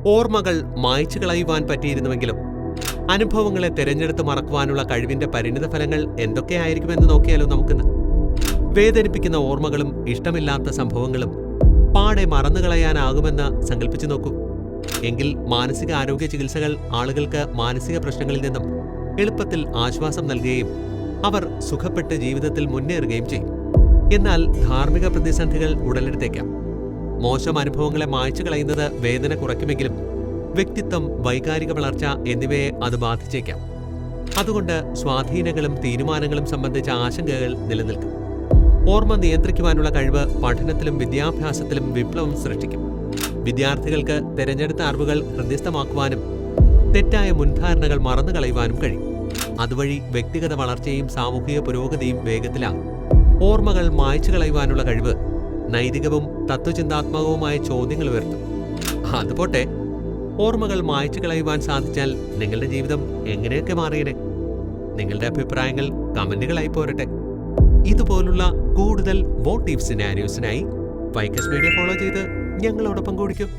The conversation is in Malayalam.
ഓർമ്മകൾ മായ്ച്ചു കളയുവാൻ പറ്റിയിരുന്നുവെങ്കിലും അനുഭവങ്ങളെ തിരഞ്ഞെടുത്ത് മറക്കുവാനുള്ള കഴിവിന്റെ പരിണിതഫലങ്ങൾ എന്തൊക്കെയായിരിക്കുമെന്ന് നോക്കിയാലോ നമുക്കിന്ന്. വേദനിപ്പിക്കുന്ന ഓർമ്മകളും ഇഷ്ടമില്ലാത്ത സംഭവങ്ങളും പാടെ മറന്നുകളയാനാകുമെന്ന് സങ്കല്പിച്ചു നോക്കൂ. എങ്കിൽ മാനസിക ആരോഗ്യ ചികിത്സകൾ ആളുകൾക്ക് മാനസിക പ്രശ്നങ്ങളിൽ നിന്നും എളുപ്പത്തിൽ ആശ്വാസം നൽകുകയും അവർ സുഖപ്പെട്ട് ജീവിതത്തിൽ മുന്നേറുകയും ചെയ്യും. എന്നാൽ ധാർമ്മിക പ്രതിസന്ധികൾ ഉടലെടുത്തേക്കാം. മോശം അനുഭവങ്ങളെ മായ്ച്ചു കളയുന്നത് വേദന കുറയ്ക്കുമെങ്കിലും വ്യക്തിത്വം, വൈകാരിക വളർച്ച എന്നിവയെ അത് ബാധിച്ചേക്കാം. അതുകൊണ്ട് സ്വാധീനങ്ങളും തീരുമാനങ്ങളും സംബന്ധിച്ച ആശങ്കകൾ നിലനിൽക്കും. ഓർമ്മ നിയന്ത്രിക്കുവാനുള്ള കഴിവ് പഠനത്തിലും വിദ്യാഭ്യാസത്തിലും വിപ്ലവം സൃഷ്ടിക്കും. വിദ്യാർത്ഥികൾക്ക് തിരഞ്ഞെടുത്ത അറിവുകൾ ഹൃദ്യസ്ഥമാക്കുവാനും തെറ്റായ മുൻധാരണകൾ മറന്നുകളയുവാനും കഴിയും. അതുവഴി വ്യക്തിഗത വളർച്ചയും സാമൂഹിക പുരോഗതിയും വേഗത്തിലാകും. ഓർമ്മകൾ മായ്ച്ചു കളയുവാനുള്ള കഴിവ് നൈതികവും തത്വചിന്താത്മകവുമായ ചോദ്യങ്ങൾ ഉയർത്തും. അതുപോട്ടെ, ഓർമ്മകൾ മായ്ച്ചു കളയുവാൻ സാധിച്ചാൽ നിങ്ങളുടെ ജീവിതം എങ്ങനെയൊക്കെ മാറിയനെ? നിങ്ങളുടെ അഭിപ്രായങ്ങൾ കമന്റുകളായി പോരട്ടെ. ഇതുപോലുള്ള കൂടുതൽ വോട്ട് ഇഫ് സിനാരിയോസിനായി ഫൈക്കസ് മീഡിയ ഫോളോ ചെയ്ത് ഞങ്ങളോടൊപ്പം കൂടിക്കും.